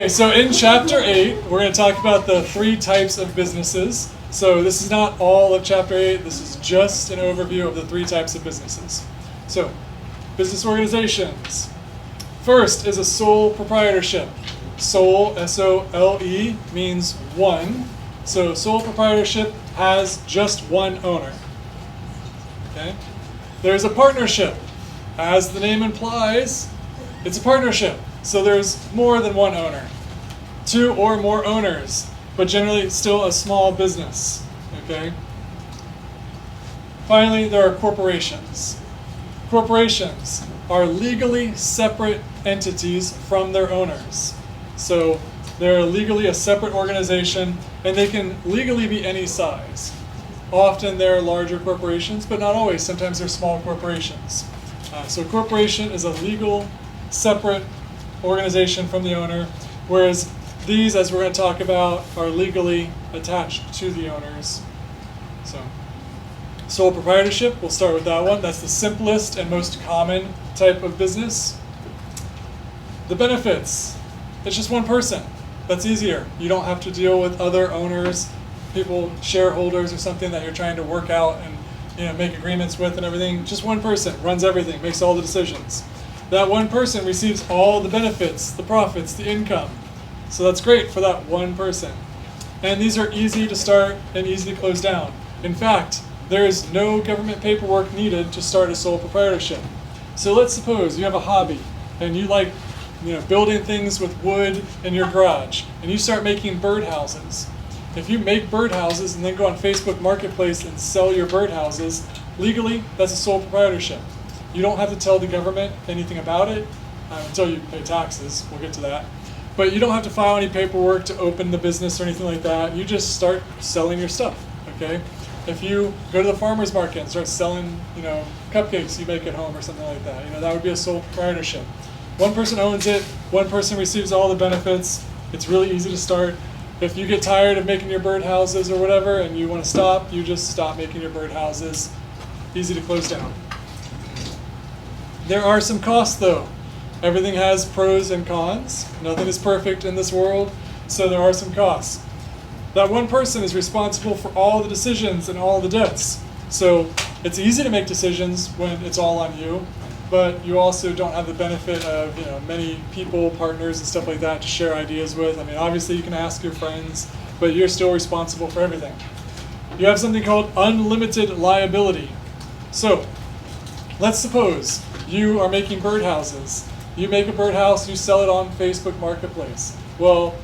Okay, so in chapter 8, we're going to talk about the 3 types of businesses. So this is not all of chapter 8, this is just an overview of the 3 types of businesses. So, business organizations. First is a sole proprietorship. Sole, S-O-L-E, means one. So sole proprietorship has just one owner. Okay? There's a partnership. As the name implies, it's a partnership. So there's more than one owner. 2 or more owners, but generally still a small business. Okay? Finally, there are corporations. Corporations are legally separate entities from their owners. So they're legally a separate organization, and they can legally be any size. Often they're larger corporations, but not always. Sometimes they're small corporations. So a corporation is a legal, separate organization from the owner, whereas these, as we're going to talk about, are legally attached to the owners. So, sole proprietorship, we'll start with that one. That's the simplest and most common type of business. The benefits, it's just one person. That's easier. You don't have to deal with other owners, people, shareholders or something that you're trying to work out and make agreements with and everything. Just one person runs everything, makes all the decisions. That one person receives all the benefits, the profits, the income. So that's great for that one person. And these are easy to start and easy to close down. In fact, there is no government paperwork needed to start a sole proprietorship. So let's suppose you have a hobby and you like building things with wood in your garage, and you start making birdhouses. If you make birdhouses and then go on Facebook Marketplace and sell your birdhouses, legally, that's a sole proprietorship. You don't have to tell the government anything about it until you pay taxes. We'll get to that. But you don't have to file any paperwork to open the business or anything like that. You just start selling your stuff, okay? If you go to the farmer's market and start selling, cupcakes you make at home or something like that, that would be a sole proprietorship. One person owns it, one person receives all the benefits. It's really easy to start. If you get tired of making your birdhouses or whatever and you want to stop, you just stop making your birdhouses. Easy to close down. There are some costs though. Everything has pros and cons. Nothing is perfect in this world, so there are some costs. That one person is responsible for all the decisions and all the debts. So it's easy to make decisions when it's all on you, but you also don't have the benefit of many people, partners, and stuff like that to share ideas with. I mean, obviously you can ask your friends, but you're still responsible for everything. You have something called unlimited liability. So let's suppose you are making birdhouses. You make a birdhouse, you sell it on Facebook Marketplace. Well,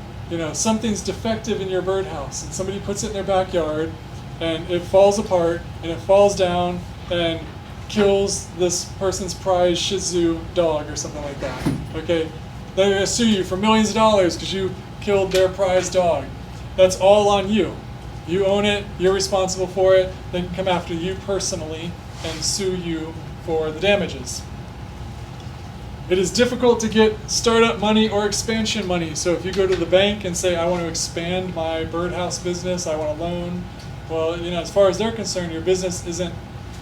something's defective in your birdhouse, and somebody puts it in their backyard, and it falls apart, and it falls down, and kills this person's prized Shih Tzu dog or something like that. Okay, they're going to sue you for millions of dollars because you killed their prized dog. That's all on you. You own it, you're responsible for it. They can come after you personally and sue you for the damages. It is difficult to get startup money or expansion money. So if you go to the bank and say, I want to expand my birdhouse business, I want a loan, well, as far as they're concerned, your business isn't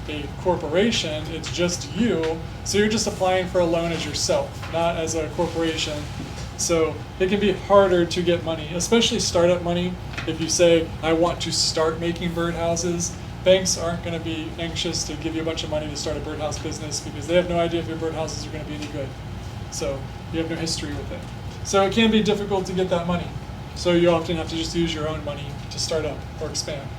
a corporation, it's just you. So you're just applying for a loan as yourself, not as a corporation. So it can be harder to get money, especially startup money. If you say, I want to start making birdhouses, banks aren't going to be anxious to give you a bunch of money to start a birdhouse business because they have no idea if your birdhouses are going to be any good. So you have no history with it. So it can be difficult to get that money. So you often have to just use your own money to start up or expand.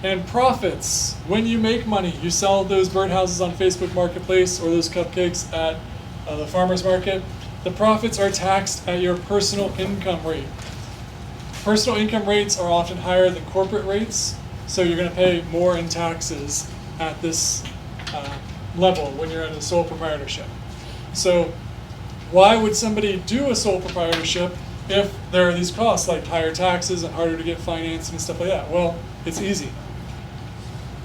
And profits. When you make money, you sell those birdhouses on Facebook Marketplace or those cupcakes at the farmer's market, the profits are taxed at your personal income rate. Personal income rates are often higher than corporate rates, so you're going to pay more in taxes at this level when you're in a sole proprietorship. So why would somebody do a sole proprietorship if there are these costs like higher taxes and harder to get financing and stuff like that? Well, it's easy.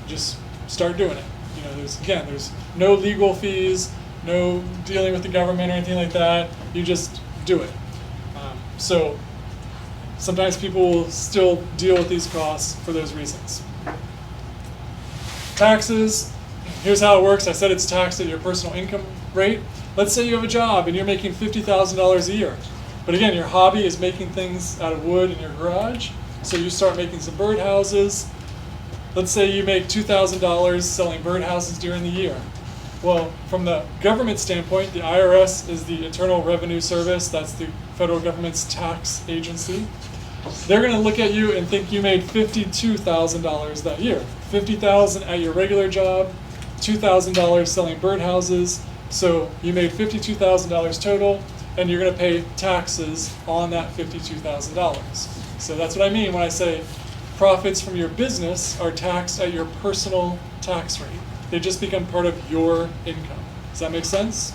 Just start doing it. There's no legal fees, no dealing with the government or anything like that. You just do it. So sometimes people will still deal with these costs for those reasons. Taxes, here's how it works. I said it's taxed at your personal income rate. Let's say you have a job and you're making $50,000 a year. But again, your hobby is making things out of wood in your garage. So you start making some birdhouses. Let's say you make $2,000 selling birdhouses during the year. Well, from the government standpoint, the IRS is the Internal Revenue Service. That's the federal government's tax agency. They're going to look at you and think you made $52,000 that year. $50,000 at your regular job, $2,000 selling birdhouses. So you made $52,000 total, and you're going to pay taxes on that $52,000. So that's what I mean when I say profits from your business are taxed at your personal tax rate. They just become part of your income. Does that make sense?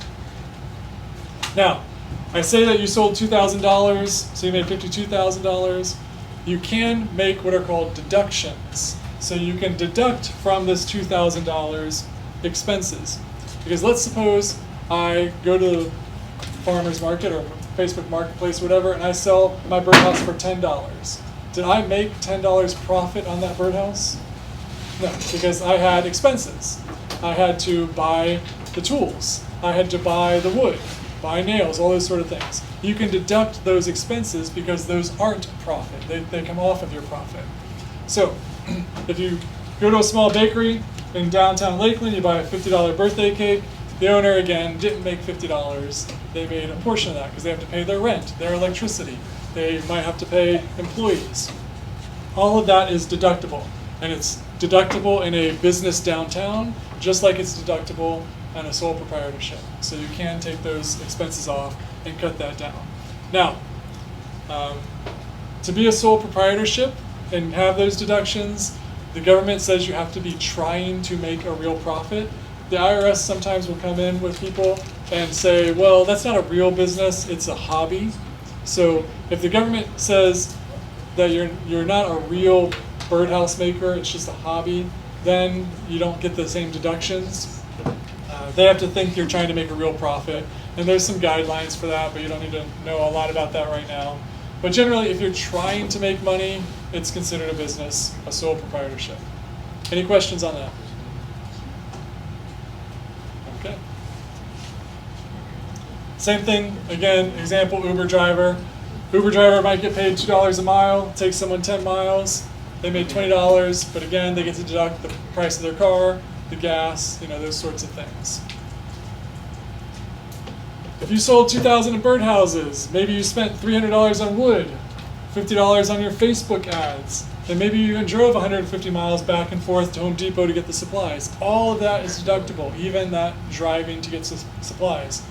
Now, I say that you sold $2,000, so you made $52,000. You can make what are called deductions. So you can deduct from this $2,000 expenses. Because let's suppose I go to the farmer's market or Facebook Marketplace or whatever, and I sell my birdhouse for $10. Did I make $10 profit on that birdhouse? No, because I had expenses. I had to buy the tools. I had to buy the wood, buy nails, all those sort of things. You can deduct those expenses because those aren't profit. They come off of your profit. So if you go to a small bakery in downtown Lakeland, you buy a $50 birthday cake. The owner, again, didn't make $50. They made a portion of that because they have to pay their rent, their electricity. They might have to pay employees. All of that is deductible. And it's deductible in a business downtown, just like it's deductible on a sole proprietorship. So you can take those expenses off and cut that down. Now, to be a sole proprietorship and have those deductions, the government says you have to be trying to make a real profit. The IRS sometimes will come in with people and say, well, that's not a real business, it's a hobby. So if the government says that you're not a real birdhouse maker, it's just a hobby, then you don't get the same deductions. They have to think you're trying to make a real profit. And there's some guidelines for that, but you don't need to know a lot about that right now. But generally, if you're trying to make money, it's considered a business, a sole proprietorship. Any questions on that? Okay. Same thing, again, example, Uber driver. Uber driver might get paid $2 a mile, takes someone 10 miles. They made $20, but again, they get to deduct the price of their car, the gas, those sorts of things. If you sold 2,000 birdhouses, maybe you spent $300 on wood, $50 on your Facebook ads, and maybe you even drove 150 miles back and forth to Home Depot to get the supplies. All of that is deductible, even that driving to get supplies.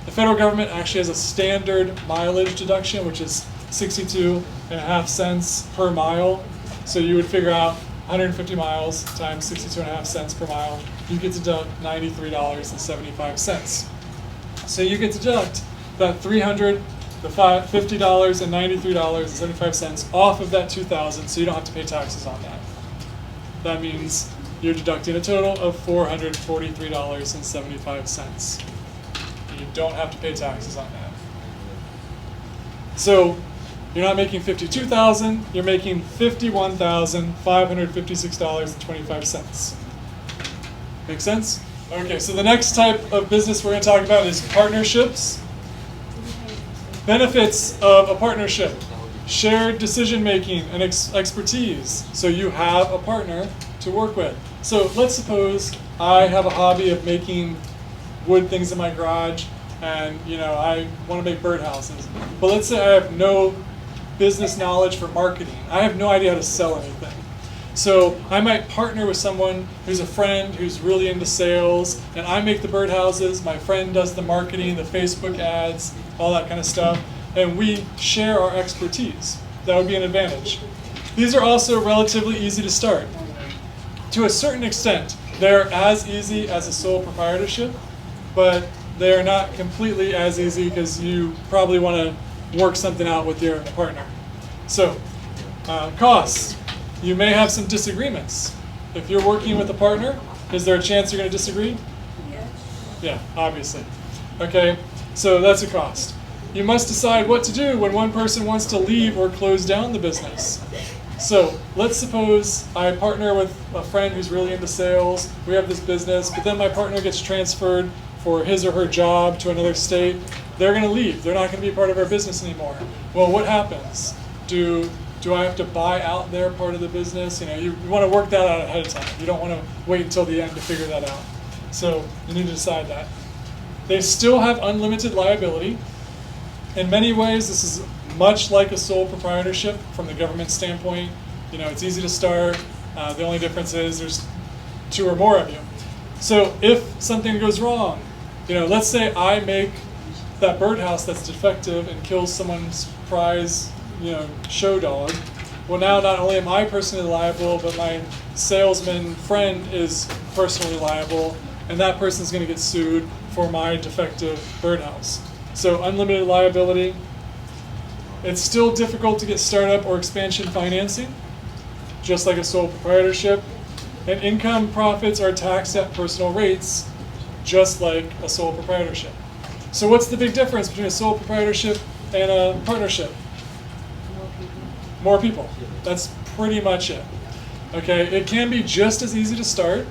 The federal government actually has a standard mileage deduction, which is 62.5 cents per mile. So you would figure out 150 miles times 62.5 cents per mile, you get to deduct $93.75. So you get to deduct that $300, the $50, and $93.75 off of that $2,000, so you don't have to pay taxes on that. That means you're deducting a total of $443.75. You don't have to pay taxes on that. So you're not making $52,000, you're making $51,556.25. Make sense? Okay, so the next type of business we're going to talk about is partnerships. Benefits of a partnership: shared decision making and expertise. So you have a partner to work with. So let's suppose I have a hobby of making wood things in my garage, and I want to make birdhouses. But let's say I have no business knowledge for marketing. I have no idea how to sell anything. So I might partner with someone who's a friend who's really into sales, and I make the birdhouses, my friend does the marketing, the Facebook ads, all that kind of stuff, and we share our expertise. That would be an advantage. These are also relatively easy to start. To a certain extent, they're as easy as a sole proprietorship, but they're not completely as easy because you probably want to work something out with your partner. So, costs. You may have some disagreements. If you're working with a partner, is there a chance you're going to disagree? Yes. Yeah, obviously. Okay, so that's a cost. You must decide what to do when one person wants to leave or close down the business. So let's suppose I partner with a friend who's really into sales. We have this business, but then my partner gets transferred for his or her job to another state. they're going to leave. They're not going to be part of our business anymore. Well, what happens? Do I have to buy out their part of the business? You want to work that out ahead of time. You don't want to wait until the end to figure that out. So you need to decide that. They still have unlimited liability. In many ways, this is much like a sole proprietorship from the government standpoint. It's easy to start. The only difference is there's 2 or more of you. So if something goes wrong, let's say I make that birdhouse that's defective and kills someone's prize, show dog. Well, now not only am I personally liable, but my salesman friend is personally liable, and that person's going to get sued for my defective birdhouse. So unlimited liability. It's still difficult to get startup or expansion financing, just like a sole proprietorship. And income profits are taxed at personal rates, just like a sole proprietorship. So what's the big difference between a sole proprietorship and a partnership? More people. That's pretty much it. Okay, it can be just as easy to start.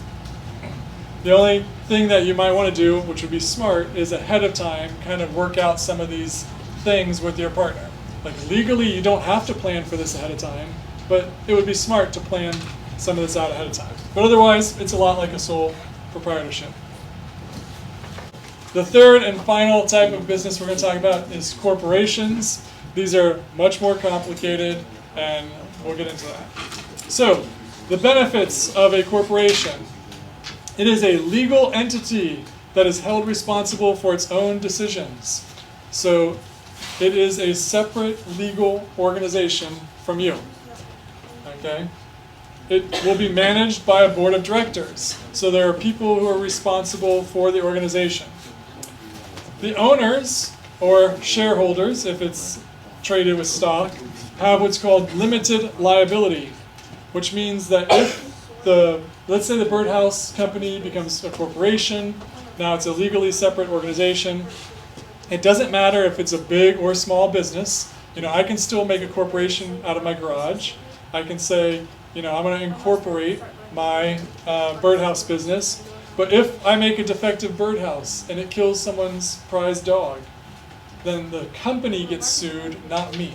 The only thing that you might want to do, which would be smart, is ahead of time kind of work out some of these things with your partner. Like legally, you don't have to plan for this ahead of time, but it would be smart to plan some of this out ahead of time. But otherwise, it's a lot like a sole proprietorship. The third and final type of business we're going to talk about is corporations. These are much more complicated, and we'll get into that. So, the benefits of a corporation. It is a legal entity that is held responsible for its own decisions. So, it is a separate legal organization from you. Okay? It will be managed by a board of directors. So there are people who are responsible for the organization. The owners, or shareholders, if it's traded with stock, have what's called limited liability, which means that if let's say the birdhouse company becomes a corporation, now it's a legally separate organization. It doesn't matter if it's a big or small business. I can still make a corporation out of my garage. I can say, I'm going to incorporate my birdhouse business. But if I make a defective birdhouse and it kills someone's prize dog, then the company gets sued, not me.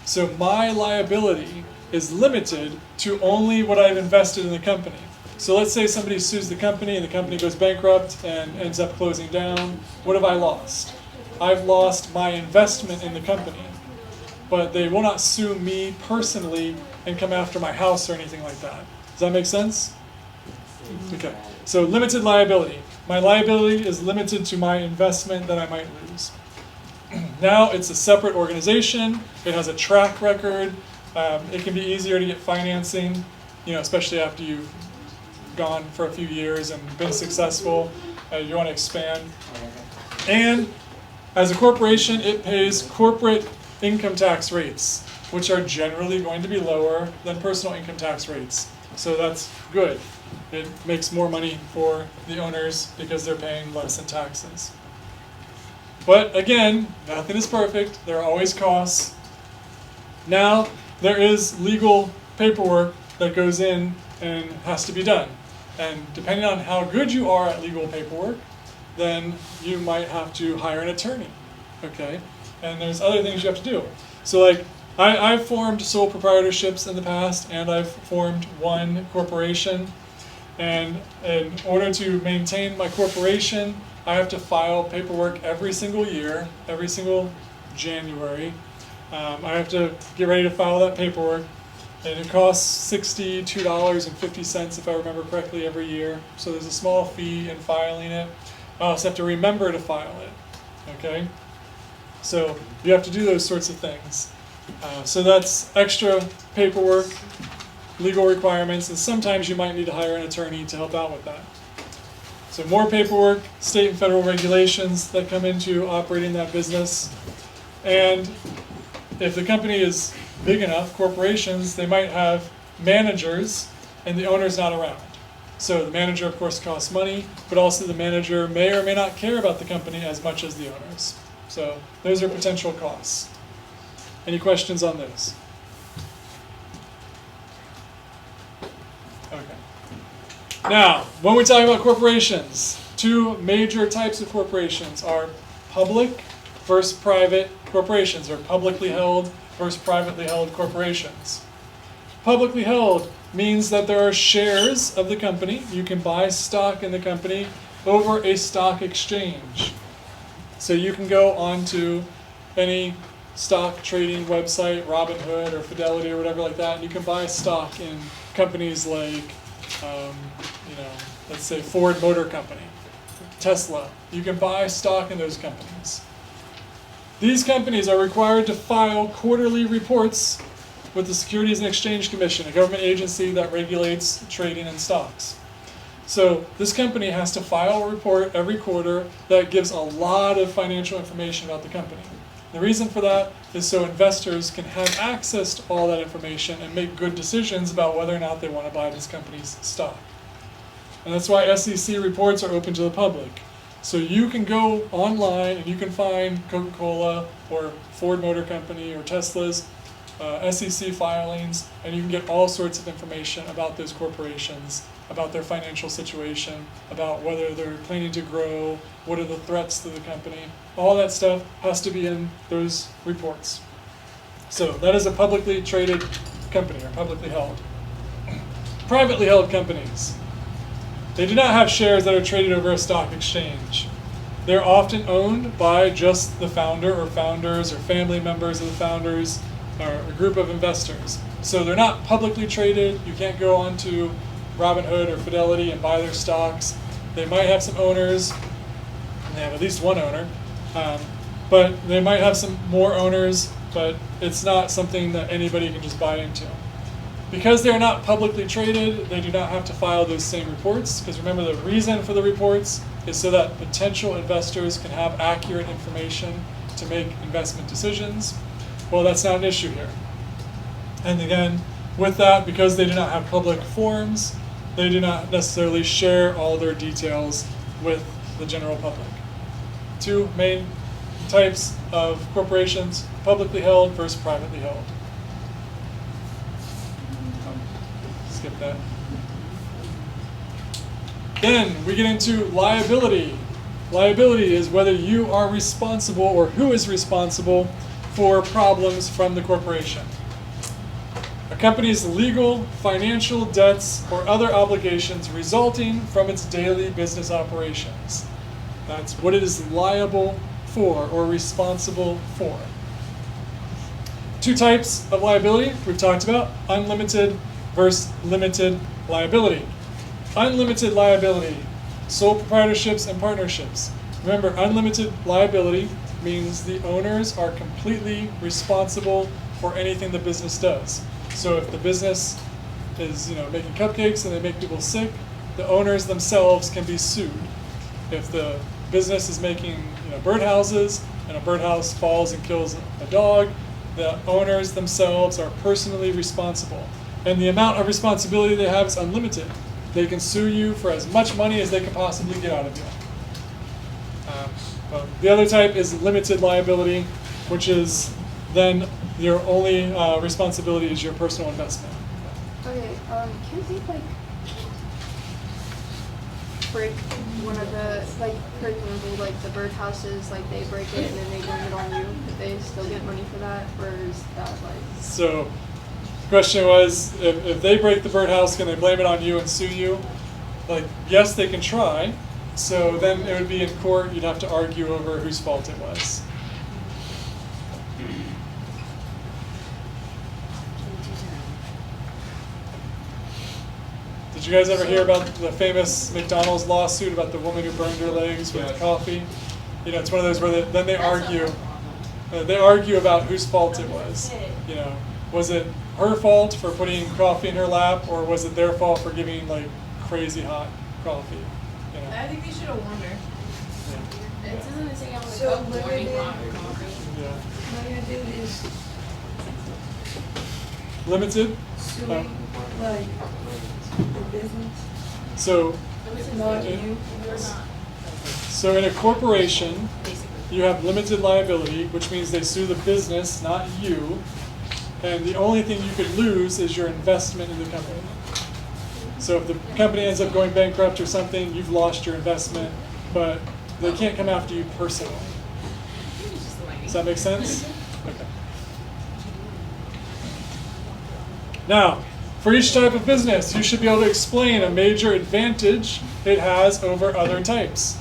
So my liability is limited to only what I've invested in the company. So let's say somebody sues the company and the company goes bankrupt and ends up closing down. What have I lost? I've lost my investment in the company. But they will not sue me personally and come after my house or anything like that. Does that make sense? Okay. So limited liability. My liability is limited to my investment that I might lose. Now it's a separate organization. It has a track record. It can be easier to get financing, especially after you've gone for a few years and been successful. You want to expand. And as a corporation, it pays corporate income tax rates, which are generally going to be lower than personal income tax rates. So that's good. It makes more money for the owners because they're paying less in taxes. But again, nothing is perfect. There are always costs. Now, there is legal paperwork that goes in and has to be done. And depending on how good you are at legal paperwork, then you might have to hire an attorney. Okay? And there's other things you have to do. So like, I've formed sole proprietorships in the past, and I've formed one corporation. And in order to maintain my corporation, I have to file paperwork every single year, every single January. I have to get ready to file that paperwork. And it costs $62.50, if I remember correctly, every year. So there's a small fee in filing it. I also have to remember to file it. Okay? So you have to do those sorts of things. So that's extra paperwork, legal requirements, and sometimes you might need to hire an attorney to help out with that. So more paperwork, state and federal regulations that come into operating that business. And if the company is big enough, corporations, they might have managers and the owner's not around. So the manager, of course, costs money, but also the manager may or may not care about the company as much as the owners. So those are potential costs. Any questions on those? Okay. Now, when we talk about corporations, two major types of corporations are public versus private corporations, or publicly held versus privately held corporations. Publicly held means that there are shares of the company. You can buy stock in the company over a stock exchange. So you can go onto any stock trading website, Robinhood or Fidelity or whatever like that, and you can buy stock in companies like, let's say Ford Motor Company, Tesla. You can buy stock in those companies. These companies are required to file quarterly reports with the Securities and Exchange Commission, a government agency that regulates trading in stocks. So this company has to file a report every quarter that gives a lot of financial information about the company. The reason for that is so investors can have access to all that information and make good decisions about whether or not they want to buy this company's stock. And that's why SEC reports are open to the public. So you can go online and you can find Coca-Cola or Ford Motor Company or Tesla's SEC filings, and you can get all sorts of information about those corporations, about their financial situation, about whether they're planning to grow, what are the threats to the company. All that stuff has to be in those reports. So that is a publicly traded company, or publicly held. Privately held companies. They do not have shares that are traded over a stock exchange. They're often owned by just the founder or founders or family members of the founders, or a group of investors. So they're not publicly traded. You can't go onto Robinhood or Fidelity and buy their stocks. They might have some owners, and they have at least one owner, but they might have some more owners, but it's not something that anybody can just buy into. Because they're not publicly traded, they do not have to file those same reports, because remember, the reason for the reports is so that potential investors can have accurate information to make investment decisions. Well, that's not an issue here. And again, with that, because they do not have public forums, they do not necessarily share all their details with the general public. Two main types of corporations: publicly held versus privately held. Skip that. Then we get into liability. Liability is whether you are responsible or who is responsible for problems from the corporation. A company's legal, financial debts, or other obligations resulting from its daily business operations. That's what it is liable for or responsible for. Two types of liability we've talked about: unlimited versus limited liability. Unlimited liability, sole proprietorships and partnerships. Remember, unlimited liability means the owners are completely responsible for anything the business does. So if the business is making cupcakes and they make people sick, the owners themselves can be sued. If the business is making birdhouses and a birdhouse falls and kills a dog, the owners themselves are personally responsible. And the amount of responsibility they have is unlimited. They can sue you for as much money as they can possibly get out of you. The other type is limited liability, which is then your only responsibility is your personal investment. Okay, can't they break one of the, for example, the birdhouses, they break it and then they blame it on you? Could they still get money for that, or is that So, the question was, if they break the birdhouse, can they blame it on you and sue you? Yes, they can try. So then it would be in court. You'd have to argue over whose fault it was. Did you guys ever hear about the famous McDonald's lawsuit about the woman who burned her legs with coffee? It's one of those where they argue. They argue about whose fault it was. Was it her fault for putting coffee in her lap, or was it their fault for giving crazy hot coffee? I think they should have warned her. Yeah. It doesn't say on the So cup what warning they did- hot coffee. Yeah. What I did is Limited. suing, the business, So not Okay. you. You're not, So in a corporation, basically. you have limited liability, which means they sue the business, not you. And the only thing you could lose is your investment in the company. So if the company ends up going bankrupt or something, you've lost your investment, but they can't come after you personally. Does that make sense? Okay. Now, for each type of business, you should be able to explain a major advantage it has over other types.